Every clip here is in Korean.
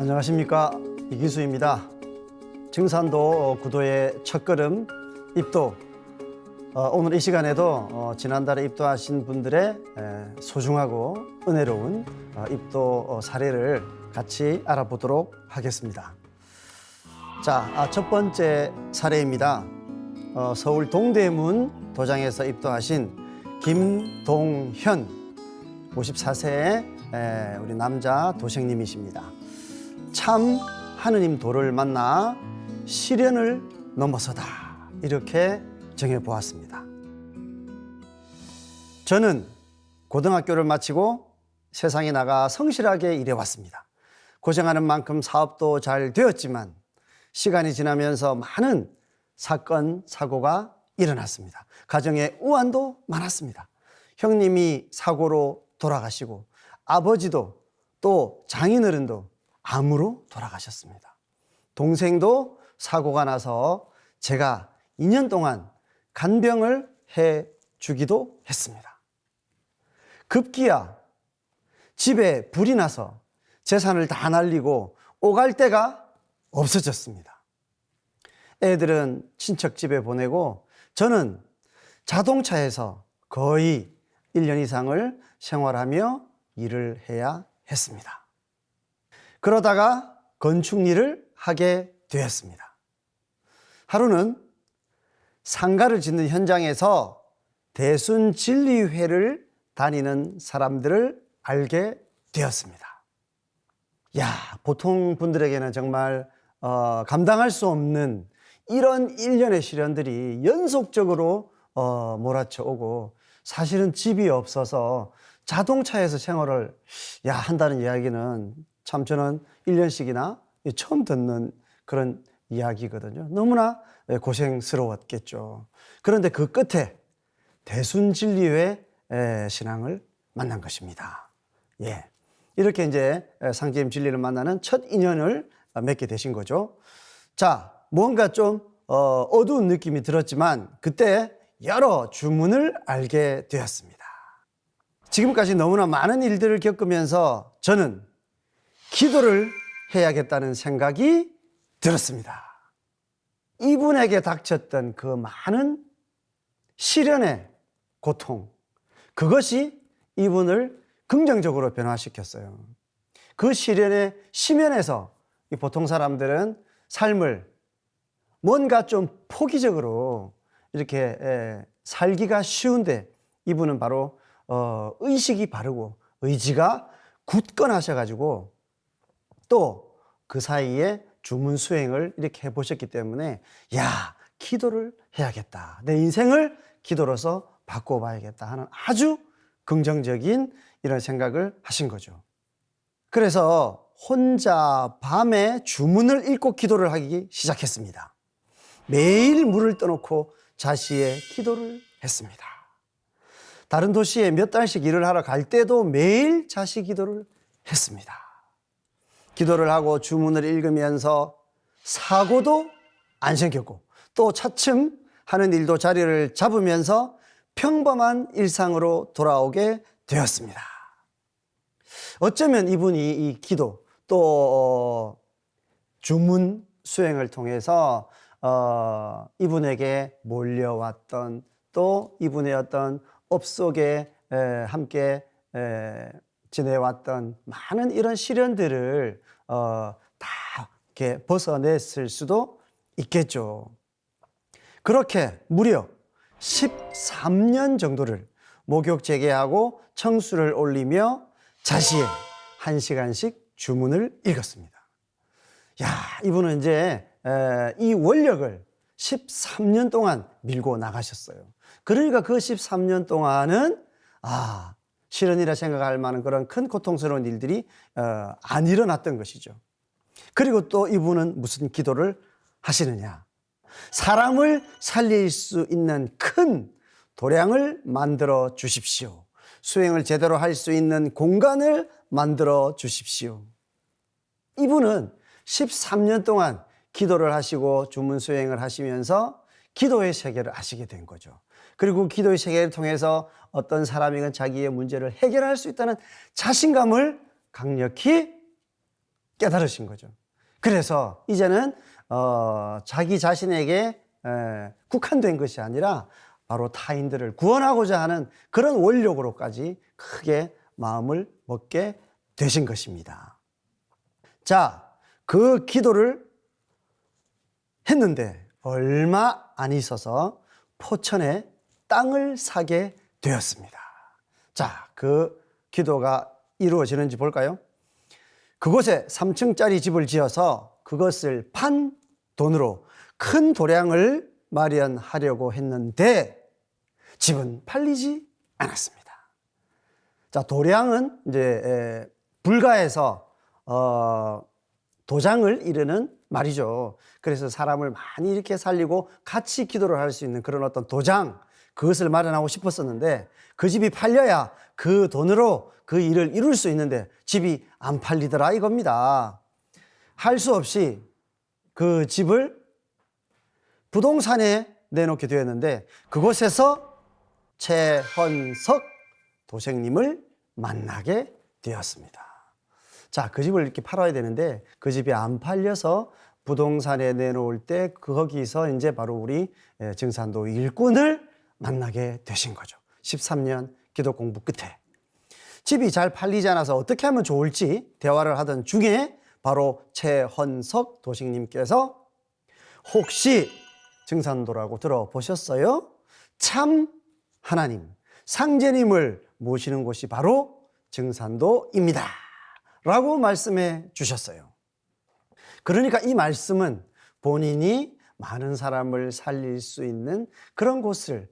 안녕하십니까, 이기수입니다. 증산도 구도의 첫걸음 입도. 오늘 이 시간에도 지난달에 입도하신 분들의 소중하고 은혜로운 입도 사례를 같이 알아보도록 하겠습니다. 자, 첫 번째 사례입니다. 서울 동대문 도장에서 입도하신 김동현 54세의 우리 남자 도생님이십니다. 참 하느님 도를 만나 시련을 넘어서다, 이렇게 정해보았습니다. 저는 고등학교를 마치고 세상에 나가 성실하게 일해왔습니다. 고생하는 만큼 사업도 잘 되었지만 시간이 지나면서 많은 사건, 사고가 일어났습니다. 가정에 우환도 많았습니다. 형님이 사고로 돌아가시고 아버지도 또 장인어른도 암으로 돌아가셨습니다. 동생도 사고가 나서 제가 2년 동안 간병을 해주기도 했습니다. 급기야 집에 불이 나서 재산을 다 날리고 오갈 데가 없어졌습니다. 애들은 친척 집에 보내고 저는 자동차에서 거의 1년 이상을 생활하며 일을 해야 했습니다. 그러다가 건축 일을 하게 되었습니다. 하루는 상가를 짓는 현장에서 대순진리회를 다니는 사람들을 알게 되었습니다. 야, 보통 분들에게는 정말 감당할 수 없는 이런 일련의 시련들이 연속적으로 몰아쳐 오고, 사실은 집이 없어서 자동차에서 생활을 한다는 이야기는 참 저는 1년씩이나 처음 듣는 그런 이야기거든요. 너무나 고생스러웠겠죠. 그런데 그 끝에 대순진리회 신앙을 만난 것입니다. 예. 이렇게 이제 상제님 진리를 만나는 첫 인연을 맺게 되신 거죠. 자, 뭔가 좀 어두운 느낌이 들었지만 그때 여러 주문을 알게 되었습니다. 지금까지 너무나 많은 일들을 겪으면서 저는 기도를 해야겠다는 생각이 들었습니다. 이분에게 닥쳤던 그 많은 시련의 고통, 그것이 이분을 긍정적으로 변화시켰어요. 그 시련의 심연에서 보통 사람들은 삶을 뭔가 좀 포기적으로 이렇게 살기가 쉬운데, 이분은 바로 의식이 바르고 의지가 굳건 하셔가지고 또 그 사이에 주문 수행을 이렇게 해보셨기 때문에 기도를 해야겠다, 내 인생을 기도로서 바꿔봐야겠다 하는 아주 긍정적인 이런 생각을 하신 거죠. 그래서 혼자 밤에 주문을 읽고 기도를 하기 시작했습니다. 매일 물을 떠놓고 자시의 기도를 했습니다. 다른 도시에 몇 달씩 일을 하러 갈 때도 매일 자시 기도를 했습니다. 기도를 하고 주문을 읽으면서 사고도 안 생겼고 또 차츰 하는 일도 자리를 잡으면서 평범한 일상으로 돌아오게 되었습니다. 어쩌면 이분이 이 기도 또 주문 수행을 통해서 이분에게 몰려왔던, 또 이분의 어떤 업 속에 함께 지내왔던 많은 이런 시련들을 다 이렇게 벗어냈을 수도 있겠죠. 그렇게 무려 13년 정도를 목욕 재개하고 청수를 올리며 자시에 1시간씩 주문을 읽었습니다. 이분은 이제 이 원력을 13년 동안 밀고 나가셨어요. 그러니까 그 13년 동안은 실현이라 생각할 만한 그런 큰 고통스러운 일들이 안 일어났던 것이죠. 그리고 또 이분은 무슨 기도를 하시느냐? 사람을 살릴 수 있는 큰 도량을 만들어 주십시오. 수행을 제대로 할 수 있는 공간을 만들어 주십시오. 이분은 13년 동안 기도를 하시고 주문 수행을 하시면서 기도의 세계를 아시게 된 거죠. 그리고 기도의 세계를 통해서 어떤 사람이건 자기의 문제를 해결할 수 있다는 자신감을 강력히 깨달으신 거죠. 그래서 이제는 자기 자신에게 국한된 것이 아니라 바로 타인들을 구원하고자 하는 그런 원력으로까지 크게 마음을 먹게 되신 것입니다. 자, 그 기도를 했는데 얼마 안 있어서 포천에 땅을 사게 되었습니다. 자, 그 기도가 이루어지는지 볼까요? 그곳에 3층짜리 집을 지어서 그것을 판 돈으로 큰 도량을 마련하려고 했는데 집은 팔리지 않았습니다. 자, 도량은 이제 불가에서 도장을 이르는 말이죠. 그래서 사람을 많이 이렇게 살리고 같이 기도를 할 수 있는 그런 어떤 도장, 그것을 마련하고 싶었었는데 그 집이 팔려야 그 돈으로 그 일을 이룰 수 있는데 집이 안 팔리더라 이겁니다. 할 수 없이 그 집을 부동산에 내놓게 되었는데 그곳에서 최헌석 도생님을 만나게 되었습니다. 자, 그 집을 이렇게 팔아야 되는데 그 집이 안 팔려서 부동산에 내놓을 때 거기서 이제 바로 우리 증산도 일꾼을 만나게 되신 거죠. 13년 기도 공부 끝에 집이 잘 팔리지 않아서 어떻게 하면 좋을지 대화를 하던 중에 바로 최헌석 도식님께서 혹시 증산도라고 들어보셨어요? 참 하나님, 상제님을 모시는 곳이 바로 증산도입니다 라고 말씀해 주셨어요. 그러니까 이 말씀은 본인이 많은 사람을 살릴 수 있는 그런 곳을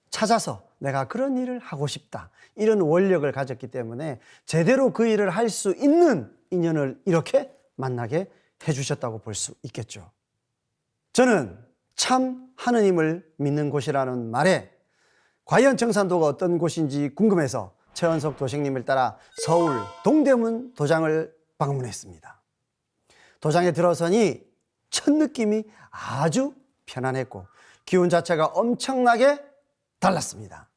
찾아서 내가 그런 일을 하고 싶다, 이런 원력을 가졌기 때문에 제대로 그 일을 할 수 있는 인연을 이렇게 만나게 해주셨다고 볼 수 있겠죠. 저는 참 하느님을 믿는 곳이라는 말에 과연 증산도가 어떤 곳인지 궁금해서 최헌석 도식님을 따라 서울 동대문 도장을 방문했습니다. 도장에 들어서니 첫 느낌이 아주 편안했고 기운 자체가 엄청나게 달랐습니다.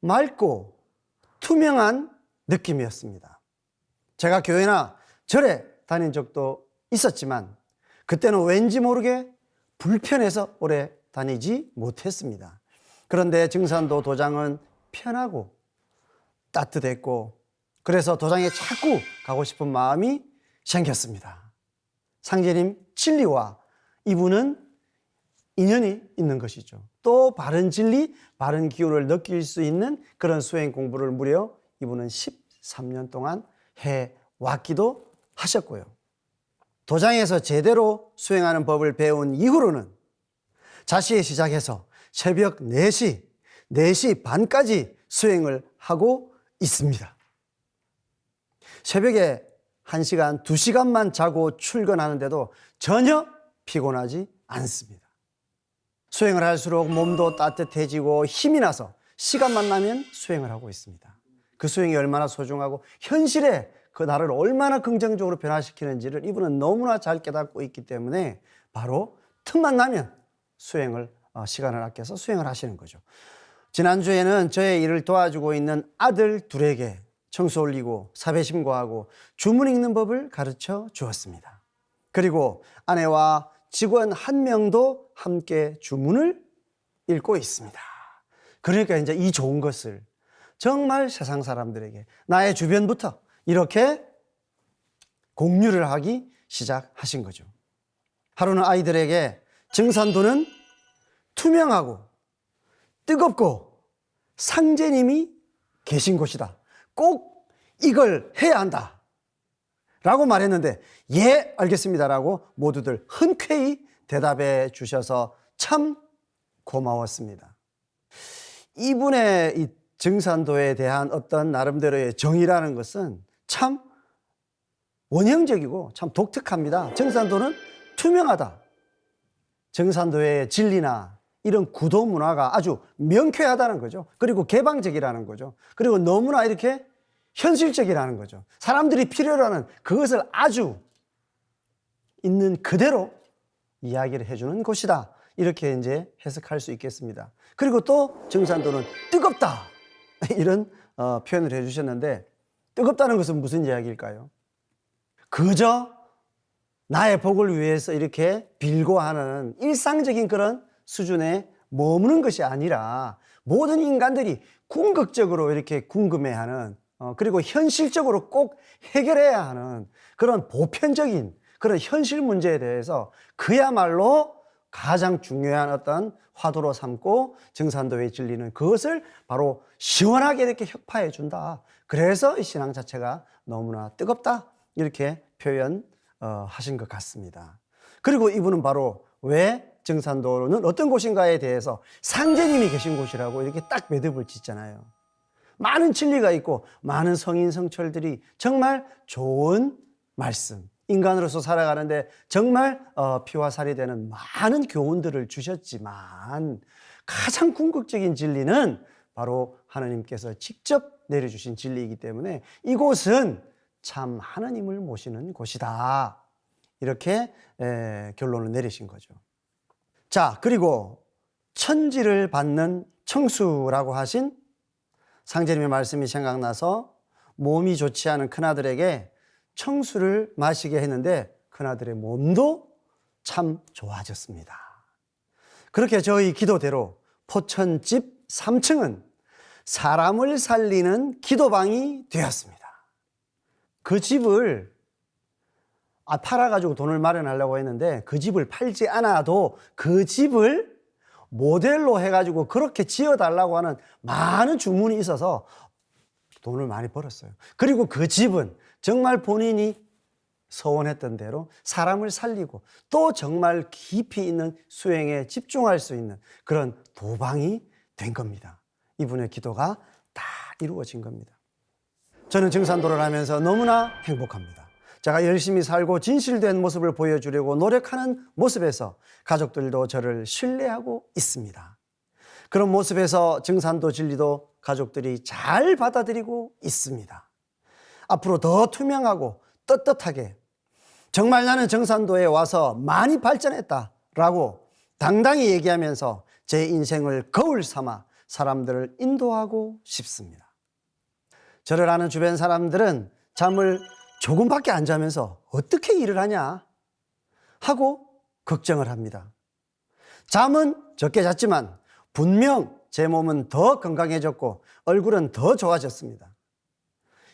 맑고 투명한 느낌이었습니다. 제가 교회나 절에 다닌 적도 있었지만 그때는 왠지 모르게 불편해서 오래 다니지 못했습니다. 그런데 증산도 도장은 편하고 따뜻했고 그래서 도장에 자꾸 가고 싶은 마음이 생겼습니다. 상제님 진리와 이분은 인연이 있는 것이죠. 또 바른 진리, 바른 기운을 느낄 수 있는 그런 수행 공부를 무려 이분은 13년 동안 해왔기도 하셨고요. 도장에서 제대로 수행하는 법을 배운 이후로는 자시에 시작해서 새벽 4시 반까지 수행을 하고 있습니다. 새벽에 1시간, 2시간만 자고 출근하는데도 전혀 피곤하지 않습니다. 수행을 할수록 몸도 따뜻해지고 힘이 나서 시간만 나면 수행을 하고 있습니다. 그 수행이 얼마나 소중하고 현실에 그 나를 얼마나 긍정적으로 변화시키는지를 이분은 너무나 잘 깨닫고 있기 때문에 바로 틈만 나면 수행을 시간을 아껴서 수행을 하시는 거죠. 지난주에는 저의 일을 도와주고 있는 아들 둘에게 청소 올리고 사배 심고하고 주문 읽는 법을 가르쳐 주었습니다. 그리고 아내와 직원 1명도 함께 주문을 읽고 있습니다. 그러니까 이제 이 좋은 것을 정말 세상 사람들에게 나의 주변부터 이렇게 공유를 하기 시작하신 거죠. 하루는 아이들에게 증산도는 투명하고 뜨겁고 상제님이 계신 곳이다. 꼭 이걸 해야 한다 라고 말했는데 예 알겠습니다라고 모두들 흔쾌히 대답해 주셔서 참 고마웠습니다. 이분의 이 증산도에 대한 어떤 나름대로의 정의라는 것은 참 원형적이고 참 독특합니다. 증산도는 투명하다. 증산도의 진리나 이런 구도 문화가 아주 명쾌하다는 거죠. 그리고 개방적이라는 거죠. 그리고 너무나 이렇게 현실적이라는 거죠. 사람들이 필요로 하는 그것을 아주 있는 그대로 이야기를 해주는 곳이다. 이렇게 이제 해석할 수 있겠습니다. 그리고 또 증산도는 뜨겁다. 이런 표현을 해주셨는데 뜨겁다는 것은 무슨 이야기일까요? 그저 나의 복을 위해서 이렇게 빌고 하는 일상적인 그런 수준에 머무는 것이 아니라 모든 인간들이 궁극적으로 이렇게 궁금해하는 그리고 현실적으로 꼭 해결해야 하는 그런 보편적인 그런 현실 문제에 대해서 그야말로 가장 중요한 어떤 화두로 삼고 증산도의 진리는 그것을 바로 시원하게 이렇게 혁파해 준다. 그래서 이 신앙 자체가 너무나 뜨겁다. 이렇게 표현하신 것 같습니다. 그리고 이분은 바로 왜 증산도는 어떤 곳인가에 대해서 상제님이 계신 곳이라고 이렇게 딱 매듭을 짓잖아요. 많은 진리가 있고 많은 성인 성철들이 정말 좋은 말씀, 인간으로서 살아가는데 정말 피와 살이 되는 많은 교훈들을 주셨지만 가장 궁극적인 진리는 바로 하나님께서 직접 내려주신 진리이기 때문에 이곳은 참 하나님을 모시는 곳이다. 이렇게 결론을 내리신 거죠. 자, 그리고 천지를 받는 청수라고 하신 상제님의 말씀이 생각나서 몸이 좋지 않은 큰아들에게 청수를 마시게 했는데 큰아들의 몸도 참 좋아졌습니다. 그렇게 저희 기도대로 포천집 3층은 사람을 살리는 기도방이 되었습니다. 그 집을 팔아가지고 돈을 마련하려고 했는데 그 집을 팔지 않아도 그 집을 모델로 해가지고 그렇게 지어달라고 하는 많은 주문이 있어서 돈을 많이 벌었어요. 그리고 그 집은 정말 본인이 서원했던 대로 사람을 살리고 또 정말 깊이 있는 수행에 집중할 수 있는 그런 도방이 된 겁니다. 이분의 기도가 다 이루어진 겁니다. 저는 증산도를 하면서 너무나 행복합니다. 제가 열심히 살고 진실된 모습을 보여주려고 노력하는 모습에서 가족들도 저를 신뢰하고 있습니다. 그런 모습에서 증산도 진리도 가족들이 잘 받아들이고 있습니다. 앞으로 더 투명하고 떳떳하게 정말 나는 증산도에 와서 많이 발전했다라고 당당히 얘기하면서 제 인생을 거울 삼아 사람들을 인도하고 싶습니다. 저를 아는 주변 사람들은 잠을 조금밖에 안 자면서 어떻게 일을 하냐 하고 걱정을 합니다. 잠은 적게 잤지만 분명 제 몸은 더 건강해졌고 얼굴은 더 좋아졌습니다.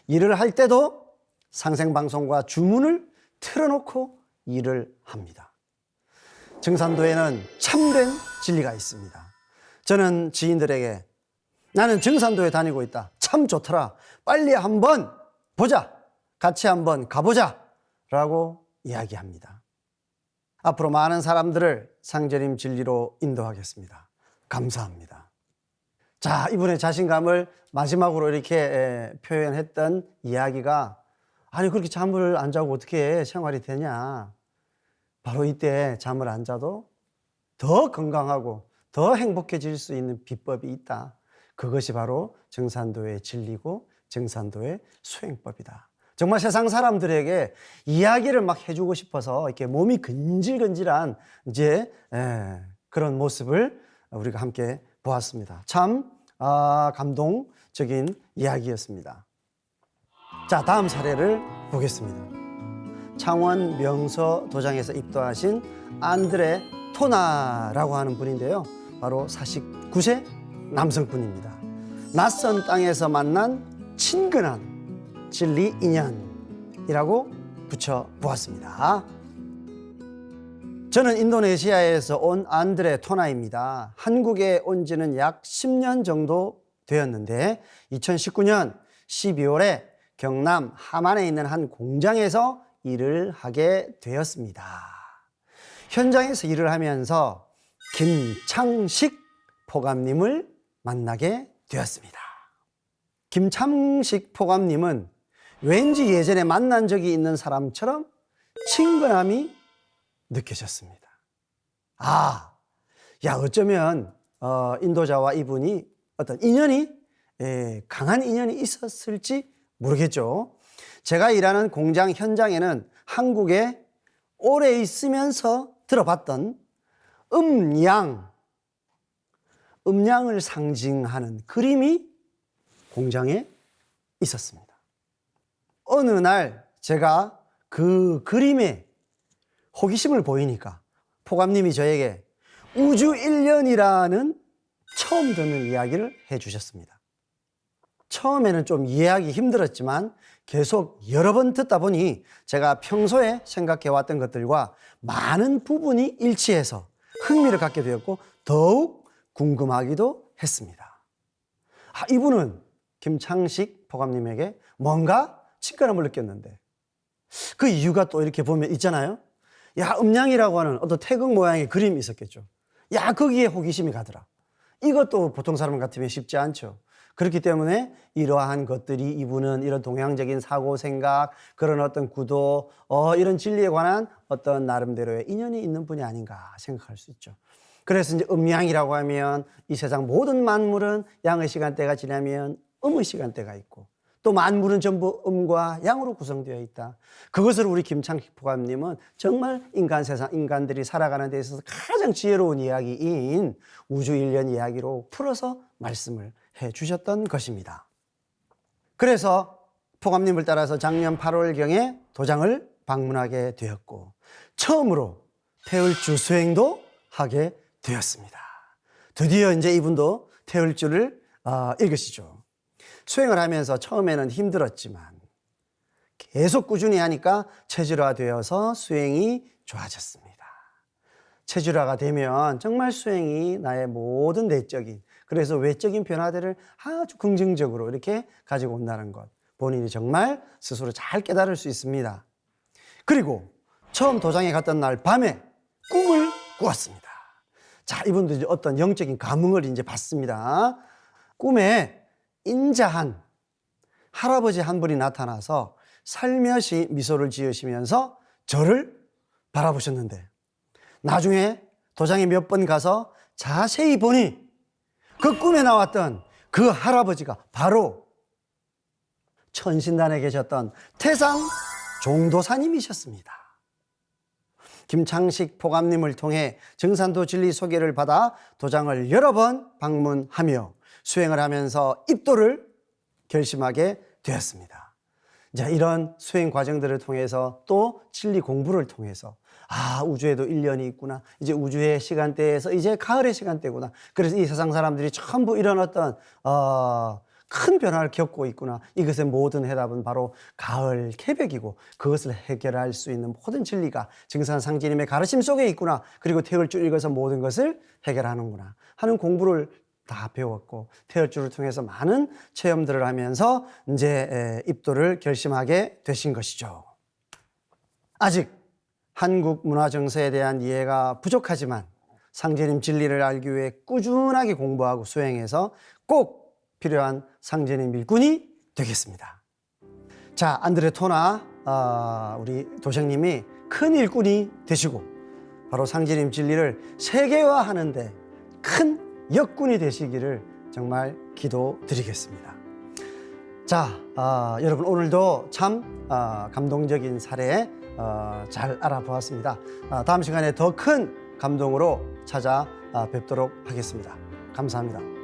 일을 할 때도 상생방송과 주문을 틀어놓고 일을 합니다. 증산도에는 참된 진리가 있습니다. 저는 지인들에게 나는 증산도에 다니고 있다. 참 좋더라. 빨리 한번 보자. 같이 한번 가보자. 라고 이야기합니다. 앞으로 많은 사람들을 상제님 진리로 인도하겠습니다. 감사합니다. 자, 이분의 자신감을 마지막으로 이렇게 표현했던 이야기가 아니 그렇게 잠을 안 자고 어떻게 생활이 되냐. 바로 이때 잠을 안 자도 더 건강하고 더 행복해질 수 있는 비법이 있다. 그것이 바로 증산도의 진리고 증산도의 수행법이다. 정말 세상 사람들에게 이야기를 막 해주고 싶어서 이렇게 몸이 근질근질한 이제 그런 모습을 우리가 함께 보았습니다. 참 감동적인 이야기였습니다. 자, 다음 사례를 보겠습니다. 창원 명서 도장에서 입도하신 안드레 토나라고 하는 분인데요. 바로 49세 남성분입니다. 낯선 땅에서 만난 친근한 진리 인연이라고 붙여보았습니다. 저는 인도네시아에서 온 안드레 토나입니다. 한국에 온 지는 약 10년 정도 되었는데 2019년 12월에 경남 함안에 있는 한 공장에서 일을 하게 되었습니다. 현장에서 일을 하면서 김창식 포감님을 만나게 되었습니다. 김창식 포감님은 왠지 예전에 만난 적이 있는 사람처럼 친근함이 느껴졌습니다. 어쩌면 인도자와 이분이 어떤 인연이 강한 인연이 있었을지 모르겠죠. 제가 일하는 공장 현장에는 한국에 오래 있으면서 들어봤던 음양을 상징하는 그림이 공장에 있었습니다. 어느 날 제가 그 그림에 호기심을 보이니까 포감님이 저에게 우주 1년이라는 처음 듣는 이야기를 해주셨습니다. 처음에는 좀 이해하기 힘들었지만 계속 여러 번 듣다 보니 제가 평소에 생각해왔던 것들과 많은 부분이 일치해서 흥미를 갖게 되었고 더욱 궁금하기도 했습니다. 이분은 김창식 포감님에게 뭔가 친근함을 느꼈는데 그 이유가 또 이렇게 보면 있잖아요. 음량이라고 하는 어떤 태극 모양의 그림이 있었겠죠. 거기에 호기심이 가더라. 이것도 보통 사람 같으면 쉽지 않죠. 그렇기 때문에 이러한 것들이 이분은 이런 동양적인 사고 생각, 그런 어떤 구도, 이런 진리에 관한 어떤 나름대로의 인연이 있는 분이 아닌가 생각할 수 있죠. 그래서 이제 음양이라고 하면 이 세상 모든 만물은 양의 시간대가 지나면 음의 시간대가 있고 또 만물은 전부 음과 양으로 구성되어 있다. 그것을 우리 김창식 포감님은 정말 인간들이 살아가는 데 있어서 가장 지혜로운 이야기인 우주 일년 이야기로 풀어서 말씀을 해 주셨던 것입니다. 그래서 포감님을 따라서 작년 8월경에 도장을 방문하게 되었고 처음으로 태을주 수행도 하게 되었습니다. 드디어 이제 이분도 태을주를 읽으시죠. 수행을 하면서 처음에는 힘들었지만 계속 꾸준히 하니까 체질화되어서 수행이 좋아졌습니다. 체질화가 되면 정말 수행이 나의 모든 내적인, 그래서 외적인 변화들을 아주 긍정적으로 이렇게 가지고 온다는 것, 본인이 정말 스스로 잘 깨달을 수 있습니다. 그리고 처음 도장에 갔던 날 밤에 꿈을 꾸었습니다. 자, 이분도 이제 어떤 영적인 감흥을 이제 받습니다. 꿈에 인자한 할아버지 한 분이 나타나서 살며시 미소를 지으시면서 저를 바라보셨는데 나중에 도장에 몇 번 가서 자세히 보니 그 꿈에 나왔던 그 할아버지가 바로 천신단에 계셨던 태상 종도사님이셨습니다. 김창식 포감님을 통해 증산도 진리 소개를 받아 도장을 여러 번 방문하며 수행을 하면서 입도를 결심하게 되었습니다. 이제 이런 수행 과정들을 통해서 또 진리 공부를 통해서 우주에도 1년이 있구나. 이제 우주의 시간대에서 이제 가을의 시간대구나. 그래서 이 세상 사람들이 전부 이런 어떤 큰 변화를 겪고 있구나. 이것의 모든 해답은 바로 가을 개벽이고 그것을 해결할 수 있는 모든 진리가 증산상제님의 가르침 속에 있구나. 그리고 태을주 읽어서 모든 것을 해결하는구나 하는 공부를 다 배웠고 태을주를 통해서 많은 체험들을 하면서 이제 입도를 결심하게 되신 것이죠. 아직 한국 문화 정서에 대한 이해가 부족하지만 상제님 진리를 알기 위해 꾸준하게 공부하고 수행해서 꼭 필요한 상제님 일꾼이 되겠습니다. 자, 안드레 토나 우리 도생님이 큰 일꾼이 되시고 바로 상제님 진리를 세계화하는데 큰 역군이 되시기를 정말 기도드리겠습니다. 자, 여러분 오늘도 참 감동적인 사례 잘 알아보았습니다. 다음 시간에 더 큰 감동으로 찾아뵙도록 하겠습니다. 감사합니다.